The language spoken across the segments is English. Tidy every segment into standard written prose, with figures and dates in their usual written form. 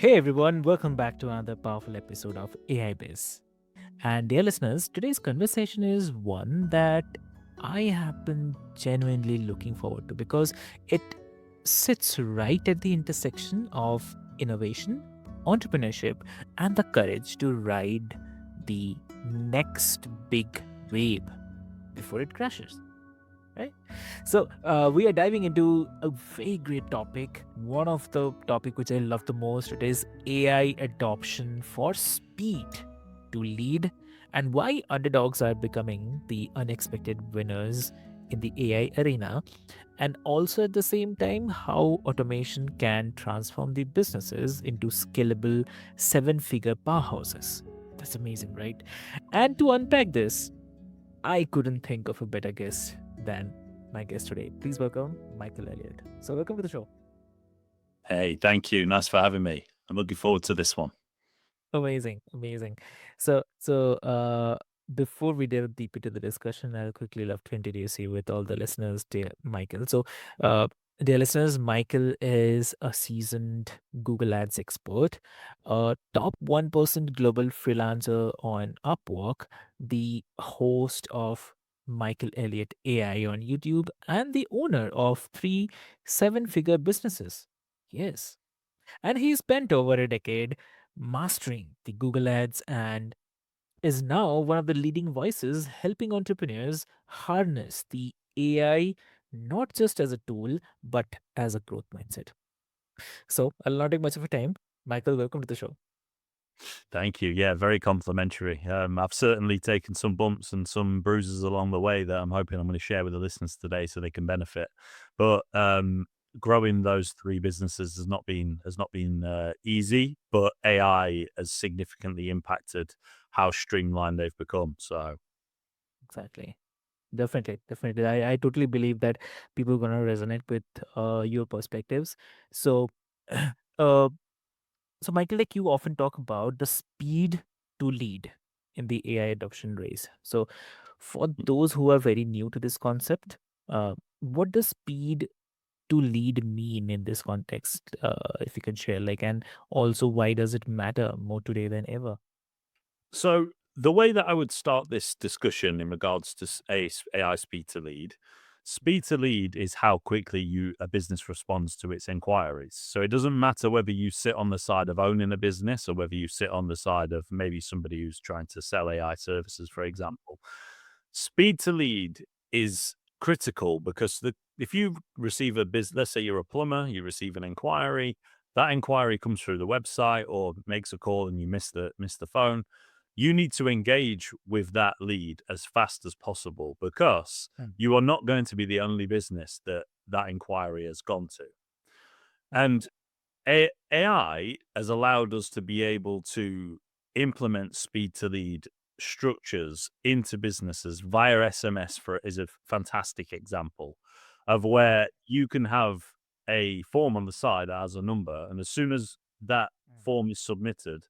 Hey everyone, welcome back to another powerful episode of AIBiz. And dear listeners, today's conversation is one that I have been genuinely looking forward to because it sits right at the intersection of innovation, entrepreneurship, and the courage to ride the next big wave before it crashes. Right? So we are diving into a very great topic. One of the topic which I love the most, it is AI adoption for speed to lead, and why underdogs are becoming the unexpected winners in the AI arena, and also at the same time how automation can transform the businesses into scalable seven-figure powerhouses. That's amazing, right? And to unpack this, I couldn't think of a better guest than my guest today. Please welcome Michael Elliott. So, welcome to the show. Hey, thank you. Nice for having me. I'm looking forward to this one. Amazing, amazing. So, before we delve deep into the discussion, I'll quickly love to introduce you with all the listeners, dear Michael. So, uh, dear listeners, Michael is a seasoned Google Ads expert, a top 1% global freelancer on Upwork, the host of Michael Elliott AI on YouTube, and the owner of three seven-figure businesses. Yes. And he spent over a decade mastering the Google Ads and is now one of the leading voices helping entrepreneurs harness the AI not just as a tool, but as a growth mindset. So I'll not take much of your time. Michael, welcome to the show. Thank you. Yeah, very complimentary. I've certainly taken some bumps and some bruises along the way that I'm hoping I'm going to share with the listeners today so they can benefit. But growing those three businesses has not been easy, but AI has significantly impacted how streamlined they've become. So Exactly. Definitely, definitely. I totally believe that people are gonna resonate with your perspectives. So uh So, Michael, like you often talk about the speed to lead in the AI adoption race. So, for those who are very new to this concept, what does speed to lead mean in this context? If you can share, like, and also why does it matter more today than ever? So the way that I would start this discussion in regards to AI speed to lead is how quickly a business responds to its inquiries. So it doesn't matter whether you sit on the side of owning a business or whether you sit on the side of maybe somebody who's trying to sell AI services, for example. Speed to lead is critical because if you receive a business, let's say you're a plumber, you receive an inquiry, that inquiry comes through the website or makes a call and you miss the phone, you need to engage with that lead as fast as possible because Mm, you are not going to be the only business that inquiry has gone to. mm, And AI has allowed us to be able to implement speed to lead structures into businesses via SMS for is a fantastic example of where you can have a form on the side that has a number, and as soon as that mm, form is submitted,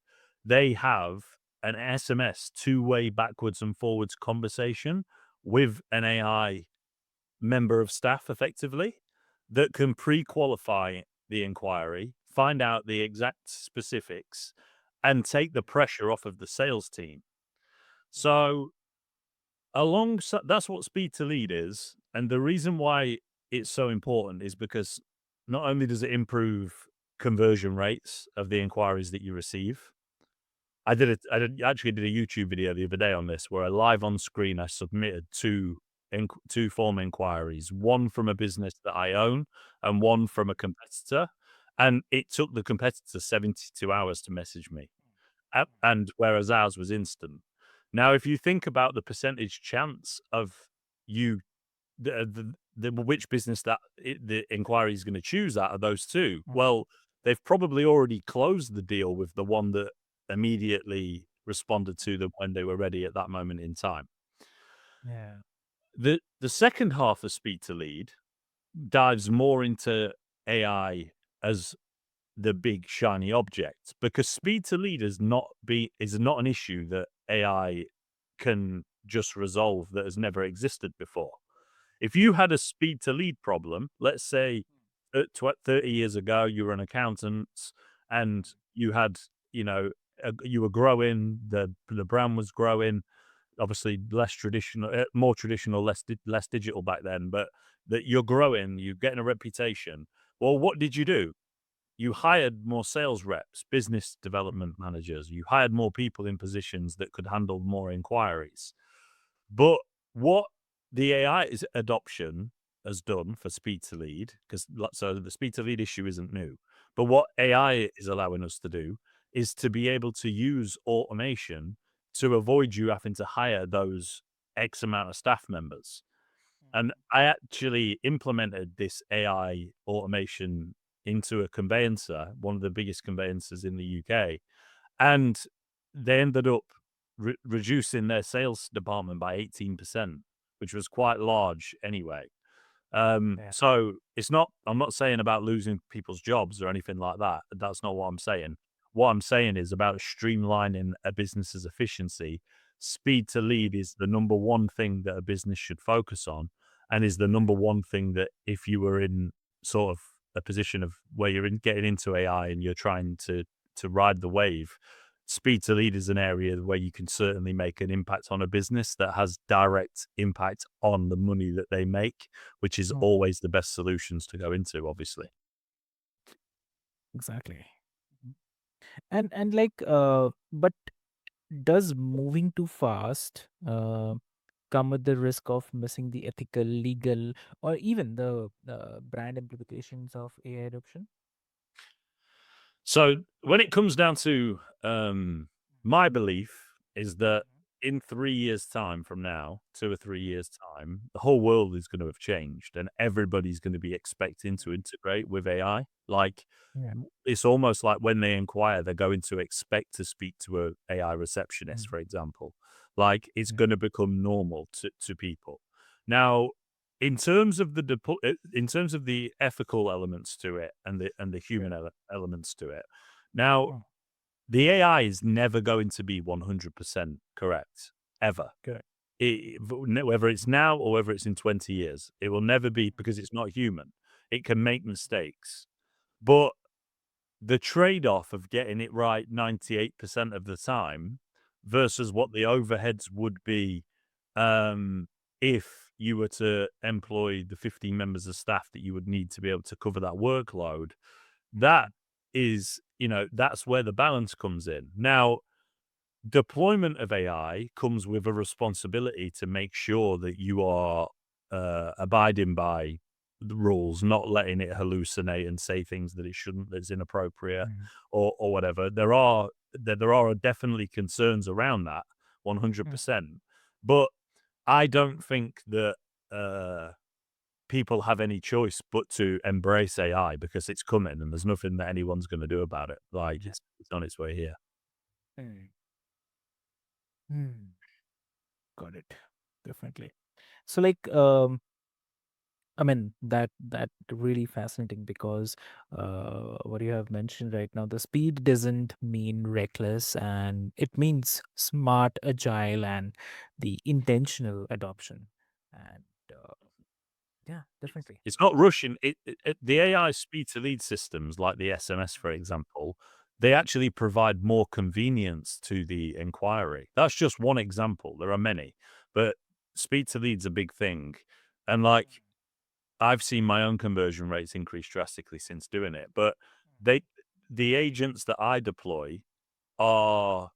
they have an SMS two-way backwards and forwards conversation with an AI member of staff effectively that can pre-qualify the inquiry, find out the exact specifics, and take the pressure off of the sales team. mm, So alongside that's what speed to lead is. And the reason why it's so important is because not only does it improve conversion rates of the inquiries that you receive. I actually did a YouTube video the other day on this where I live on screen I submitted two form inquiries, one from a business that I own and one from a competitor, and it took the competitor 72 hours to message me, and whereas ours was instant. Now, if you think about the percentage chance of you the which business the inquiry is going to choose out of those two, mm, well, they've probably already closed the deal with the one that immediately responded to them when they were ready at that moment in time. yeah. The second half of speed to lead dives more into AI as the big shiny object because speed to lead is not an issue that AI can just resolve that has never existed before. If you had a speed to lead problem, let's say 30 years ago, you were an accountant and you had, you know, you were growing, the brand was growing, obviously less traditional, more traditional, less digital back then, but that you're growing, you're getting a reputation. Well, what did you do? You hired more sales reps, business mm, development managers. You hired more people in positions that could handle more inquiries. But what the adoption has done for speed to lead, because so the speed to lead issue isn't new, but what AI is allowing us to do is to be able to use automation to avoid you having to hire those X amount of staff members. And I actually implemented this AI automation into a conveyancer, one of the biggest conveyancers in the UK, and they ended up reducing their sales department by 18%, which was quite large anyway. yeah. So it's not, I'm not saying about losing people's jobs or anything like that. That's not what I'm saying. What I'm saying is about streamlining a business's efficiency. Speed to lead is the number one thing that a business should focus on, and is the number one thing that if you were in sort of a position of where you're getting into AI and you're trying to ride the wave, speed to lead is an area where you can certainly make an impact on a business that has direct impact on the money that they make, which is Mm, always the best solutions to go into, obviously. exactly. And like, but does moving too fast come with the risk of missing the ethical, legal, or even the brand implications of AI adoption? So when it comes down to my belief is that Mhm. in 3 years' time from now, 2 or 3 years' time, the whole world is going to have changed, and everybody's going to be expecting to integrate with AI. Like Yeah. it's almost like when they inquire, they're going to expect to speak to a AI Mm, receptionist, for example. Like it's yeah. going to become normal to people. Now, in terms of in terms of the ethical elements to it and the Yeah. human elements to it, now Mm, the AI is never going to be 100% correct ever. correct. Whether it's now or whether it's in 20 years, it will never be because it's not human. It can make mistakes, but the trade-off of getting it right 98% of the time versus what the overheads would be, um, if you were to employ the 15 members of staff that you would need to be able to cover that workload, that Mm, is, that's where the balance comes in. Now, deployment of AI comes with a responsibility to make sure that you are abiding by the rules, not letting it hallucinate and say things that it shouldn't, that's inappropriate mm, or whatever. There are definitely concerns around that, mm, 100%. But I don't think that people have any choice but to embrace AI because it's coming and there's nothing that anyone's going to do about it. Like yeah. it's on its way here. Mm, mm, got it. Definitely. So, like, I mean that really fascinating because what you have mentioned right now, the speed doesn't mean reckless, and it means smart, agile, and the intentional adoption. And yeah, definitely. It's not rushing. The AI speed to lead systems like the SMS, for Mhm. example, they actually provide more convenience to the inquiry. That's just one example. There are many, but speed to lead's a big thing. And like I've seen my own conversion rates increase drastically since doing it. But they the agents that I deploy are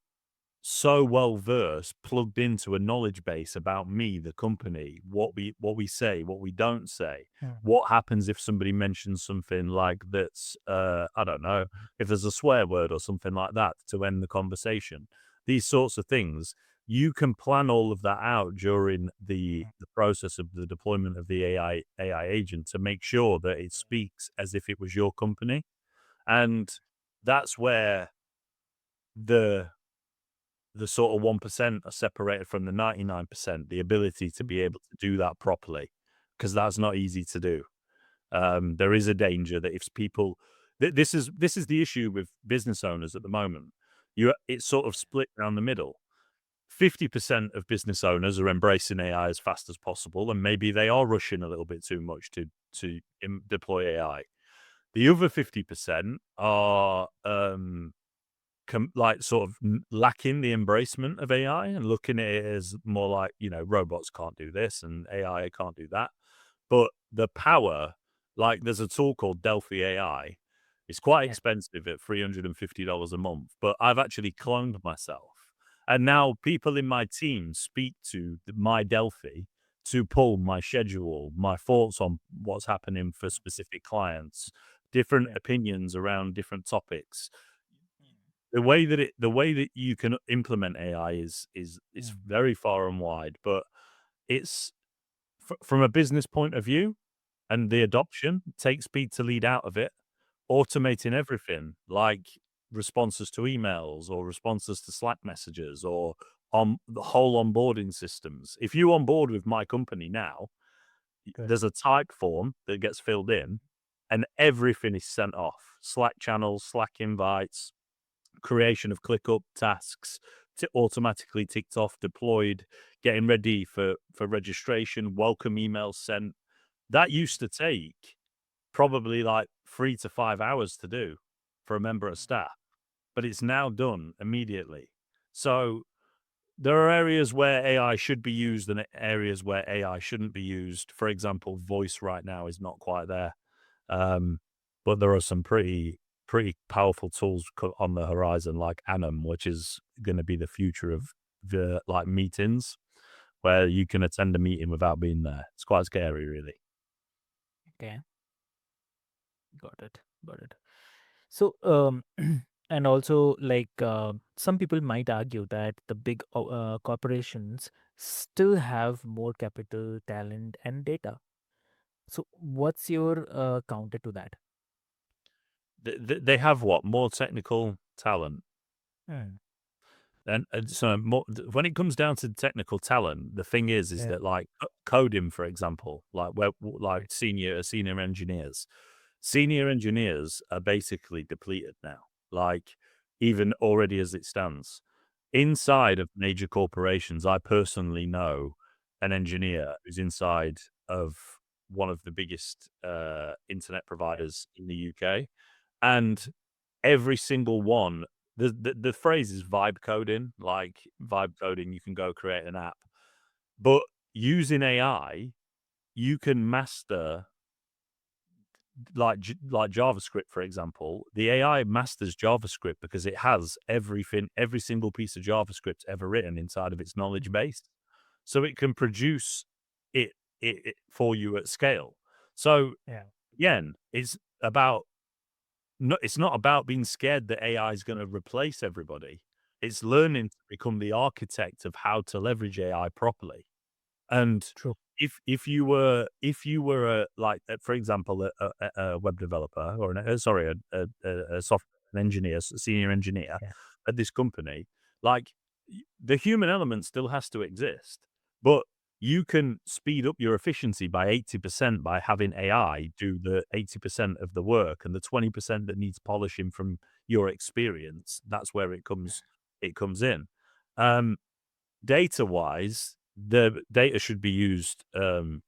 so well versed, plugged into a knowledge base about me, the company, what we say, what we don't say, Mhm. what happens if somebody mentions something like that's I don't know, if there's a swear word or something like that to end the conversation. These sorts of things, you can plan all of that out during the process of the deployment of the AI agent to make sure that it speaks as if it was your company. And that's where the the sort of 1% are separated from the 99%, the ability to be able to do that properly, because that's not easy to do. There is a danger that if people this is the issue with business owners at the moment. It's sort of split down the middle. 50% of business owners are embracing AI as fast as possible, and maybe they are rushing a little bit too much to deploy AI. The other 50% are like sort of lacking the embracement of AI and looking at it as more like, robots can't do this and AI can't do that. But the power, like there's a tool called Delphi AI. It's quite Yeah. expensive at $350 a month, but I've actually cloned myself. And now people in my team speak to my Delphi to pull my schedule, my thoughts on what's happening for specific clients, different Yeah. opinions around different topics. Mm. The way that you can implement AI is Mm. very far and wide, but it's from a business point of view and the adoption, take speed to lead out of it, automating everything like responses to emails or responses to Slack messages or on the whole onboarding systems. If you onboard with my company now, Good. there's a type form that gets filled in and everything is sent off. Slack channels, Slack invites, creation of ClickUp tasks, automatically ticked off, deployed, getting ready for registration, welcome emails sent. That used to take probably like 3 to 5 hours to do for a member of staff, but it's now done immediately. So there are areas where AI should be used and areas where AI shouldn't be used. For example, voice right now is not quite there. Um, but there are some pretty powerful tools on the horizon, like Anim, which is going to be the future of the like meetings, where you can attend a meeting without being there. It's quite scary, really. Okay. Got it. Got it. So, and also, like, some people might argue that the big corporations still have more capital, talent, and data. So, what's your counter to that? They have what more technical talent. Mm. And so more, when it comes down to technical talent, the thing is Yeah. that like coding, for example, like where like Right. senior engineers are basically depleted now. Like even already as it stands, inside of major corporations, I personally know an engineer who's inside of one of the biggest internet Yeah. providers in the UK, and every single one, the phrase is vibe coding, like vibe coding, you can go create an app. But using AI, you can master like JavaScript, for example. The AI masters JavaScript because it has everything, every single piece of JavaScript ever written inside of its knowledge Mm. base. So it can produce it for you at scale. So Yeah. again, about no, it's not about being scared that AI is gonna replace everybody. It's learning to become the architect of how to leverage AI properly. And True. if you were like, for example, a web developer or sorry, a software an engineer, senior engineer Yeah. at this company, like the human element still has to exist, but you can speed up your efficiency by 80% by having AI do the 80% of the work, and the 20% that needs polishing from your experience. That's where it comes in. Um, Data wise, the data should be used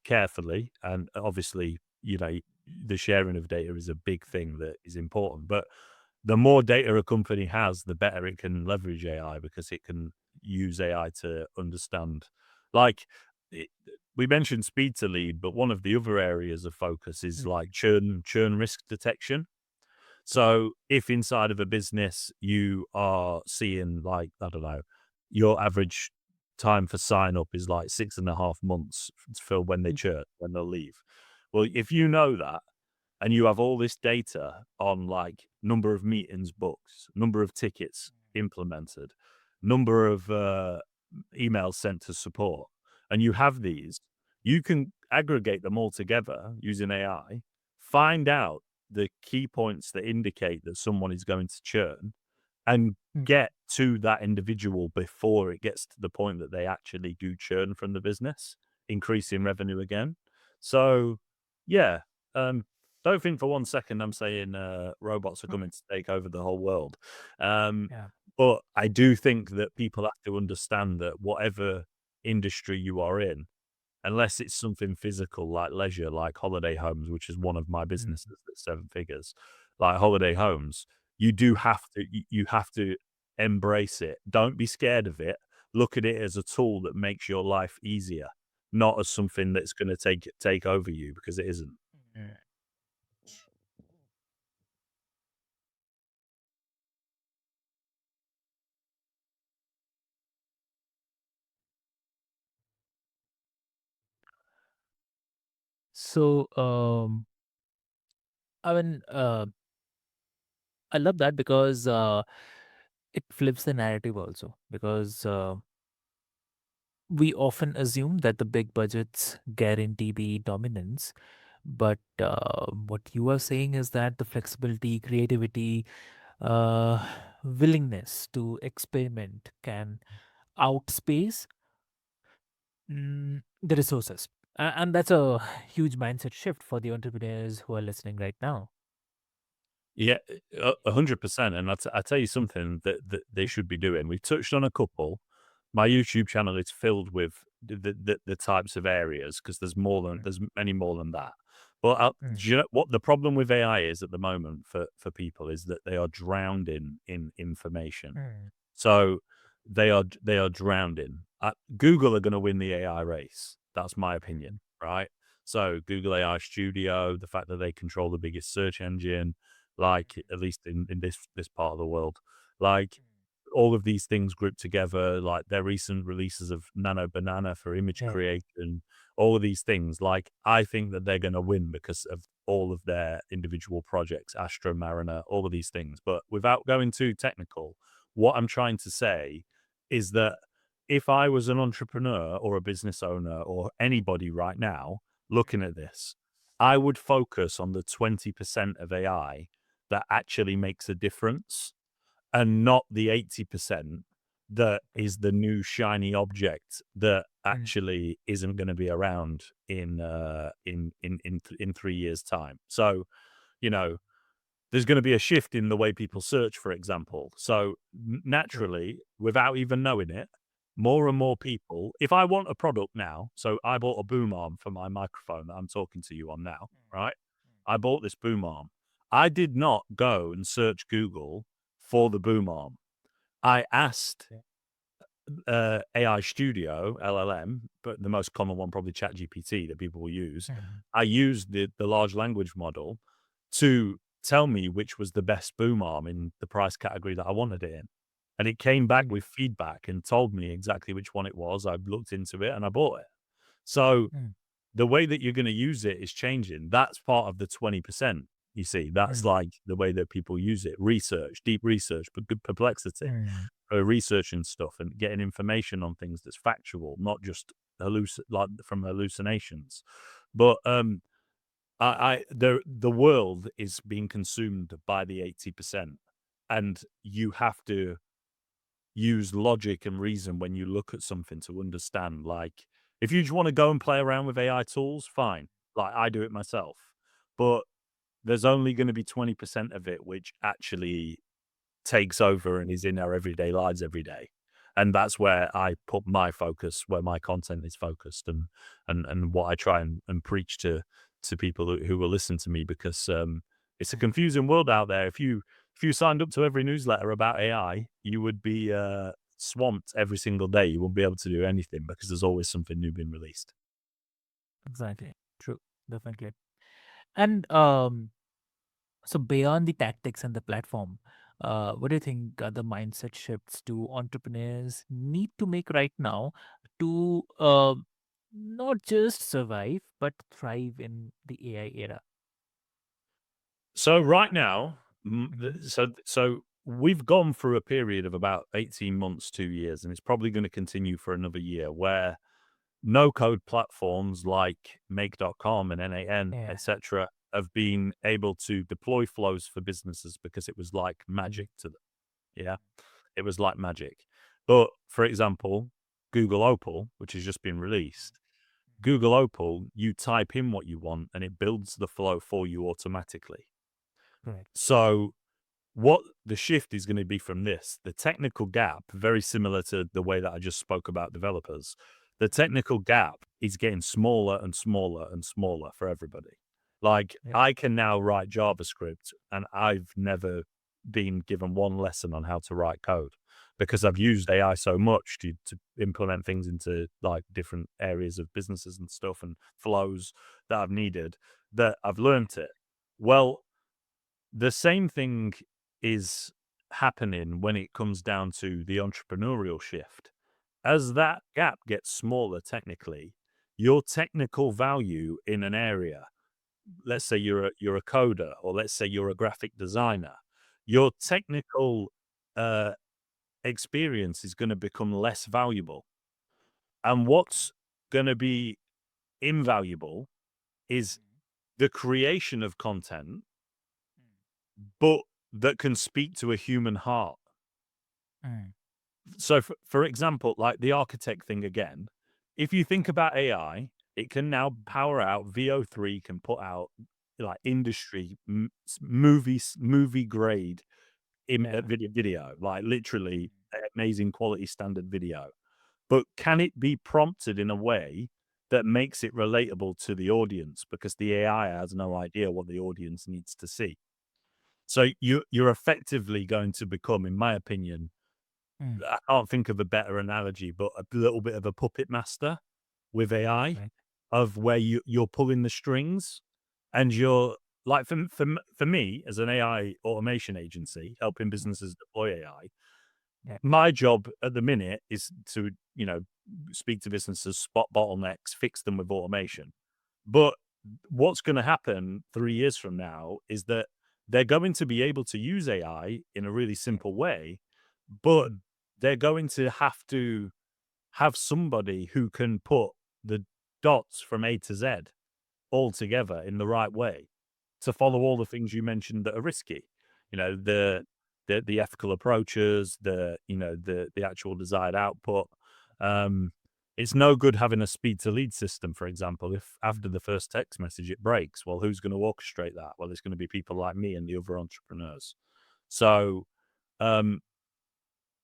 carefully, and obviously, the sharing of data is a big thing that is important. But the more data a company has, the better it can leverage AI because it can use AI to understand. Like it, we mentioned speed to lead, but one of the other areas of focus is Mm. like churn risk detection. So if inside of a business you are seeing like, I don't know, your average time for sign up is like 6.5 months for when they Mm. churn, when they'll leave. Well, if you know that and you have all this data on like number of meetings booked, number of tickets implemented, number of emails sent to support, and you have these, you can aggregate them all together using AI, find out the key points that indicate that someone is going to churn and Mm. get to that individual before it gets to the point that they actually do churn from the business, increasing revenue again. So, yeah, um, don't think for one second I'm saying robots are Mm. coming to take over the whole world. Um, Yeah. but I do think that people have to understand that whatever industry you are in, unless it's something physical like leisure, like holiday homes, which is one of my Mm. businesses that's 7 figures, like holiday homes, you do have to you have to embrace it. Don't be scared of it. Look at it as a tool that makes your life easier, not as something that's going to take over you, because it isn't. Mm. So, I mean, I love that because it flips the narrative also. Because we often assume that the big budgets guarantee the dominance, but what you are saying is that the flexibility, creativity, uh, willingness to experiment can outspace the resources. And that's a huge mindset shift for the entrepreneurs who are listening right now. Yeah, 100%. And I tell you something that they should be doing. We've touched on a couple. My YouTube channel is filled with the types of areas, because Mm, there's many more than that. But mm, do you know what the problem with AI is at the moment for people is that they are drowned in information. mm, So they are drowned in. Google are going to win the AI race. That's my opinion, right? So Google AI Studio, the fact that they control the biggest search engine, like at least in this part of the world, like all of these things grouped together, like their recent releases of Nano Banana for image yeah. creation, all of these things, like I think that they're going to win because of all of their individual projects, Astro Mariner, all of these things. But without going too technical, what I'm trying to say is that if I was an entrepreneur or a business owner or anybody right now looking at this, I would focus on the 20% of AI that actually makes a difference, and not the 80% that is the new shiny object that Mm, actually isn't going to be around in 3 years time. So, you know, there's going to be a shift in the way people search, for example. So true. naturally, without even knowing it, more and more people, if I want a product now, so I bought a boom arm for my microphone that I'm talking to you on now, right? I bought this boom arm. I did not go and search Google for the boom arm. I asked Yeah. AI Studio, LLM, but the most common one, probably ChatGPT, that people will use. Mm, I used the large language model to tell me which was the best boom arm in the price category that I wanted it in. And it came back mm, with feedback and told me exactly which one it was. I looked into it and I bought it. So mm, the way that you're going to use it is changing. That's part of the 20%. You see, that's mm, like the way that people use it. Research, deep research, but good perplexity, mm, researching stuff and getting information on things that's factual, not just like from hallucinations. But the world is being consumed by the 80%, and you have to use logic and reason when you look at something to understand. Like, if you just want to go and play around with AI tools, fine. Like, I do it myself, but there's only going to be 20% of it which actually takes over and is in our everyday lives every day. And that's where I put my focus, where my content is focused, and what I try and preach to people who will listen to me, because it's a mm. confusing world out there. If you signed up to every newsletter about AI, you would be swamped every single day. You won't be able to do anything because there's always something new being released. Exactly. True. Definitely. And so beyond the tactics and the platform, what do you think are the mindset shifts do entrepreneurs need to make right now to not just survive but thrive in the AI era? So right now, Hmm. so we've gone through a period of about 18 months, 2 years, and it's probably going to continue for another year, where no code platforms like make.com and NAN, Yeah. etc., have been able to deploy flows for businesses because it was like Mm, magic to them. Yeah, it was like magic. But for example, Google Opal, which has just been released, Google Opal, you type in what you want and it builds the flow for you automatically. correct. So what the shift is going to be from this, the technical gap, very similar to the way that I just spoke about developers, the technical gap is getting smaller and smaller and smaller for everybody. Like, Yep. I can now write JavaScript, and I've never been given one lesson on how to write code. because I've used AI so much to implement things into like different areas of businesses and stuff and flows that I've needed, that I've learnt it. Well, the same thing is happening when it comes down to the entrepreneurial shift. As that gap gets smaller technically, your technical value in an area, let's say you're a coder, or let's say you're a graphic designer, your technical uh, experience is going to become less valuable. And what's going to be invaluable is the creation of content, but that can speak to a human heart. Mm. So, for example, like the architect thing again, if you think about AI, it can now power out VO3, can put out like industry movie grade Yeah. video, like literally amazing quality standard video. But can it be prompted in a way that makes it relatable to the audience? Because the AI has no idea what the audience needs to see. So you're effectively going to become, in my opinion, Mm. I can't think of a better analogy, but a little bit of a puppet master with AI, Right. of where you're pulling the strings, and you're like, for me as an AI automation agency helping businesses deploy AI, Yeah. my job at the minute is to, speak to businesses, spot bottlenecks, fix them with automation. But what's going to happen 3 years from now is that they're going to be able to use AI in a really Yeah. simple way, but Mm. they're going to have to have somebody who can put the dots from A to Z all together in the right way to follow all the things you mentioned that are risky. You know, the ethical approaches, the actual desired output. Um, it's no good having a speed to lead system, for example, if after the first text message it breaks. Well, who's going to orchestrate that? Well, it's going to be people like me and the other entrepreneurs. So, um,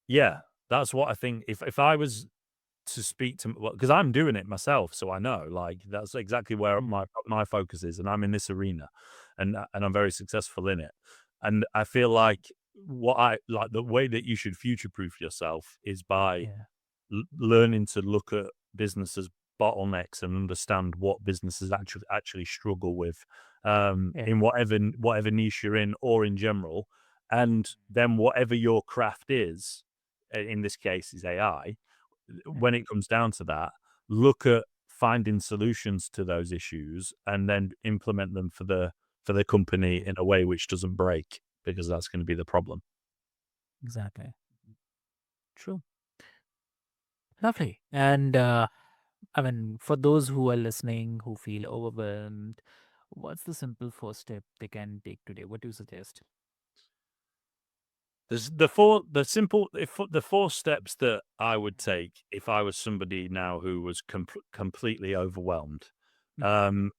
yeah, that's what I think. If I was to speak to, well, because I'm doing it myself, so I know, like, that's exactly where Mm. my focus is, and I'm in this arena, and I'm very successful in it. And I feel like what I like the way that you should future proof yourself is by Yeah. learning to look at businesses bottlenecks and understand what businesses actually struggle with, Yeah. in whatever niche you're in, or in general, and then whatever your craft is, in this case is AI. Yeah. When it comes down to that, look at finding solutions to those issues and then implement them for the company in a way which doesn't break, because that's going to be the problem. Exactly. True. Lovely. And I mean, for those who are listening who feel overwhelmed, what's the simple first step they can take today? What do you suggest? There's the four steps that I would take if I was somebody now who was completely overwhelmed. Mm. Um,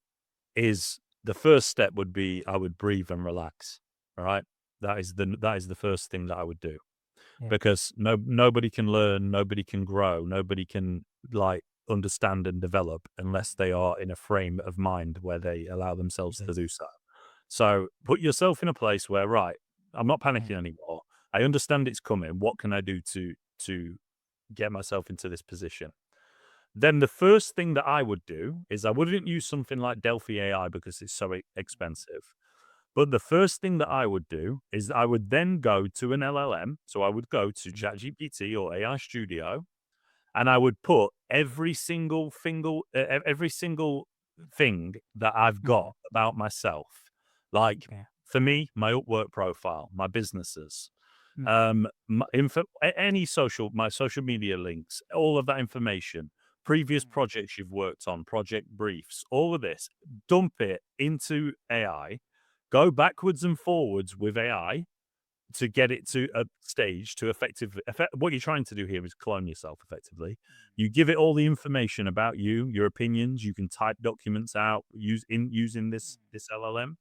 is the first step would be I would breathe and relax. All right, that is the first thing that I would do, Yeah. because nobody can learn, nobody can grow, nobody can like understand and develop unless they are in a frame of mind where they allow themselves to Exactly. do so. So put yourself in a place where, right, I'm not Mm. panicking anymore. I understand it's coming. What can I do to get myself into this position? Then the first thing that I would do is I wouldn't use something like Delphi AI because it's so expensive. But the first thing that I would do is I would then go to an LLM. So I would go to Mm. ChatGPT or AI Studio, and I would put every single thing that I've Mm. got about myself. Like, Okay. for me, my Upwork profile, my businesses, Mm. my info, any my social media links, all of that information, previous Mm. projects you've worked on, project briefs, all of this, dump it into AI, go backwards and forwards with AI to get it to a stage to what you're trying to do here is clone yourself effectively. You give it all the information about you, your opinions, you can type documents out using this LLM.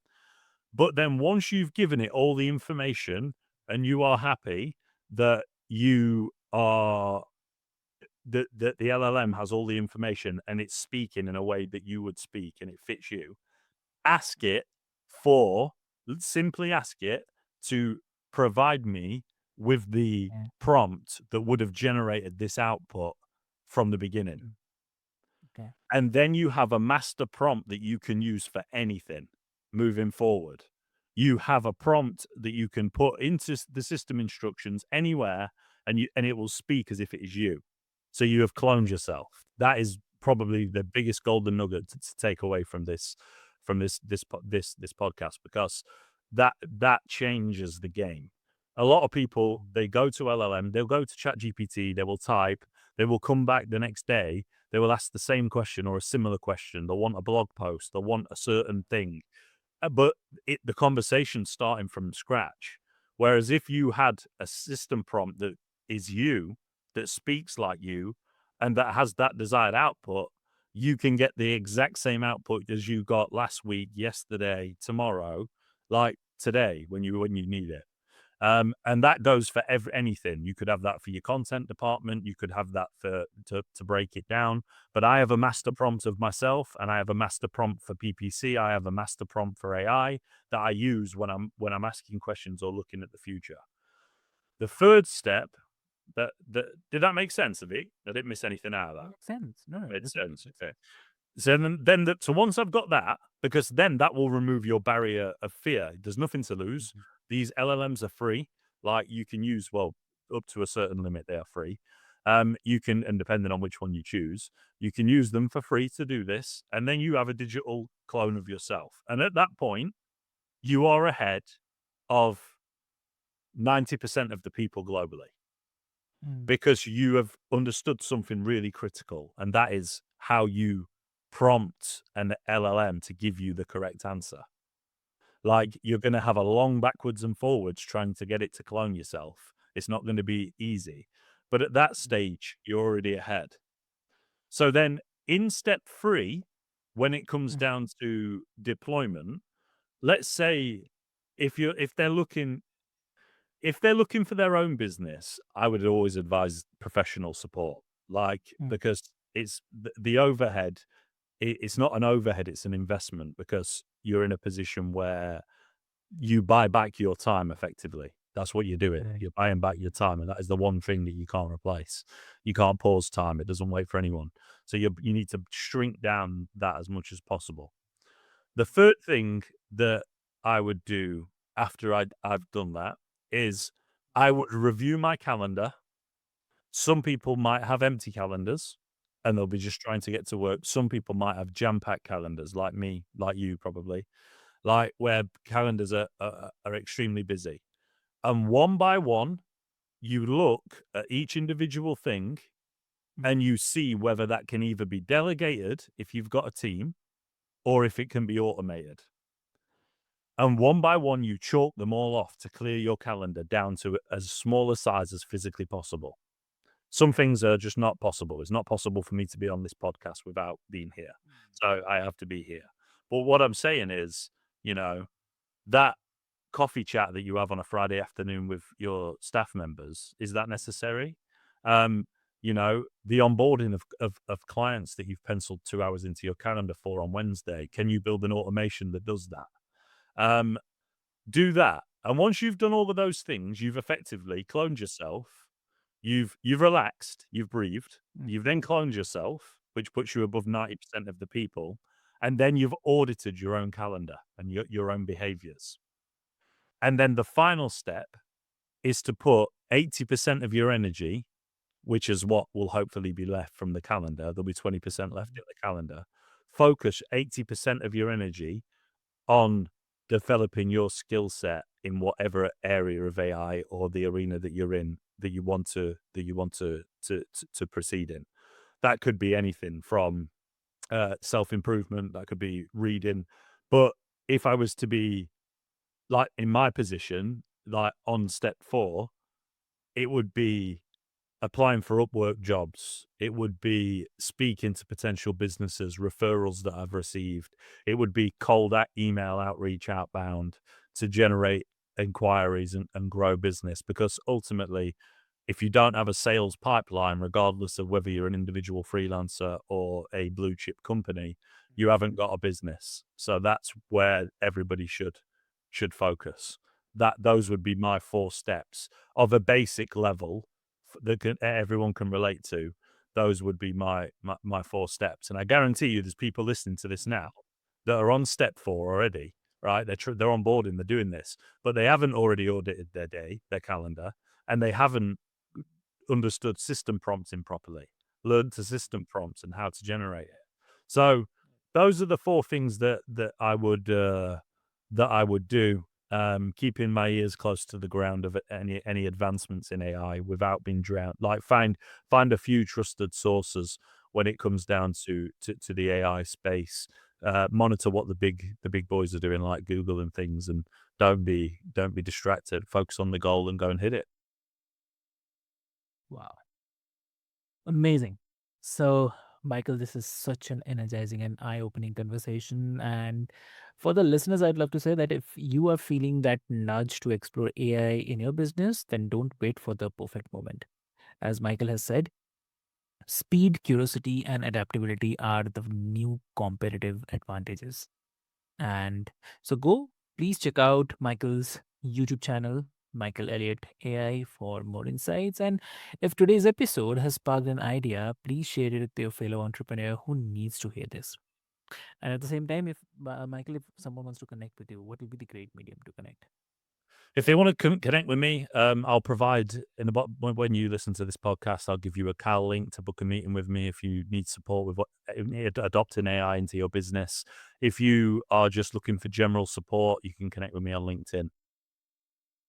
But then once you've given it all the information and you are happy that you are that the LLM has all the information and it's speaking in a way that you would speak and it fits you, ask it for simply ask it to provide me with the Yeah. prompt that would have generated this output from the beginning. Mm. Okay. And then you have a master prompt that you can use for anything moving forward. You have a prompt that you can put into the system instructions anywhere, and it will speak as if it is you. So you have cloned yourself. That is probably the biggest golden nugget to take away from this podcast, because that changes the game. A lot of people, they go to LLM, they'll go to ChatGPT, they will type, they will come back the next day, they will ask the same question or a similar question. They'll want a blog post. They'll want a certain thing. But the conversation's starting from scratch. Whereas if you had a system prompt that is you, that speaks like you, and that has that desired output, you can get the exact same output as you got last week, yesterday, tomorrow, like today when you need it. And that goes for anything. You could have that for your content department. You could have that for to break it down. But I have a master prompt of myself, and I have a master prompt for PPC. I have a master prompt for AI that I use when I'm asking questions or looking at the future. The third step, that did that make sense, Avik? I didn't miss anything out of that. Makes sense. No, Made this is sense. Okay. So so once I've got that, because then that will remove your barrier of fear. There's nothing to lose. mhm, These LLMs are free. Like, you can use, well, up to a certain limit, they are free. You can, and depending on which one you choose, you can use them for free to do this, and then you have a digital clone of yourself. And at that point, you are ahead of 90% of the people globally, mm, because you have understood something really critical, and that is how you prompt an LLM to give you the correct answer. Like, you're going to have a long backwards and forwards trying to get it to clone yourself. It's not going to be easy. But at that stage, you're already ahead. So then in step 3, when it comes mm, down to deployment, let's say if they're looking for their own business, I would always advise professional support. Like, mm, because it's the overhead, it's not an overhead, it's an investment, because you're in a position where you buy back your time effectively. That's what you're doing. right. You're buying back your time, and that is the one thing that you can't replace. You can't pause time. It doesn't wait for anyone. So you need to shrink down that as much as possible. The third thing that I would do after I've done that is I would review my calendar. Some people might have empty calendars and they'll be just trying to get to work. Some people might have jam-packed calendars like me, like you probably, like where calendars are extremely busy. And one by one, you look at each individual thing Mm, and you see whether that can either be delegated if you've got a team, or if it can be automated. And one by one, you chalk them all off to clear your calendar down to as small a size as physically possible. Some things are just not possible. It's not possible for me to be on this podcast without being here. So I have to be here. But what I'm saying is, you know, that coffee chat that you have on a Friday afternoon with your staff members, is that necessary? Um, the onboarding of clients that you've penciled 2 hours into your calendar for on Wednesday, can you build an automation that does that? Um, do that. And once you've done all of those things, you've effectively cloned yourself. You've relaxed, you've breathed, mm, you've then cloned yourself, which puts you above 90% of the people, and then you've audited your own calendar and your own behaviors. And then the final step is to put 80% of your energy, which is what will hopefully be left from the calendar. There'll be 20% left mm, in the calendar. Focus 80% of your energy on developing your skill set in whatever area of AI or the arena that you're in, that you want to proceed in. That could be anything from self improvement. That could be reading. But if I was to be like in my position, like on step 4, it would be applying for Upwork jobs. It would be speaking to potential businesses, referrals that I've received. It would be cold email outreach outbound to generate inquiries and grow business. Because ultimately, if you don't have a sales pipeline, regardless of whether you're an individual freelancer or a blue chip company, you haven't got a business. So that's where everybody should focus. that those would be my 4 steps of a basic level that everyone can relate to. Those would be my 4 steps, and I guarantee you there's people listening to this now that are on step 4 already, right? They're on board and they're doing this, but they haven't already audited their day, their calendar, and they haven't understood system prompting properly, learned to system prompts and how to generate it. So those are the 4 things that I would do, keeping my ears close to the ground of any advancements in AI without being drowned. Like find a few trusted sources when it comes down to the AI space. Monitor what the big boys are doing, like Google and things, and don't be distracted. Focus on the goal and go and hit it. Wow. Amazing. So, Michael, this is such an energizing and eye opening conversation. And for the listeners, I'd love to say that if you are feeling that nudge to explore AI in your business, then don't wait for the perfect moment. As Michael has said, speed, curiosity, and adaptability are the new competitive advantages. And so go, please check out Michael's YouTube channel, Michael Elliott AI, for more insights. And if today's episode has sparked an idea, please share it with your fellow entrepreneur who needs to hear this. And at the same time, if Michael, if someone wants to connect with you, what will be the great medium to connect? If they want to connect with me, I'll provide when you listen to this podcast, I'll give you a Cal link to book a meeting with me if you need support with adopting AI into your business. If you are just looking for general support, you can connect with me on LinkedIn.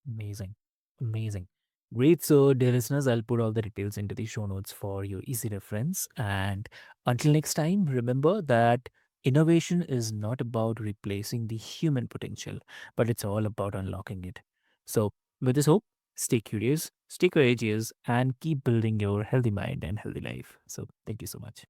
Amazing. Amazing. Great. So, dear listeners, I'll put all the details into the show notes for your easy reference. And until next time, remember that innovation is not about replacing the human potential, but it's all about unlocking it. So, with this hope, stay curious, stay courageous, and keep building your healthy mind and healthy life. So, thank you so much.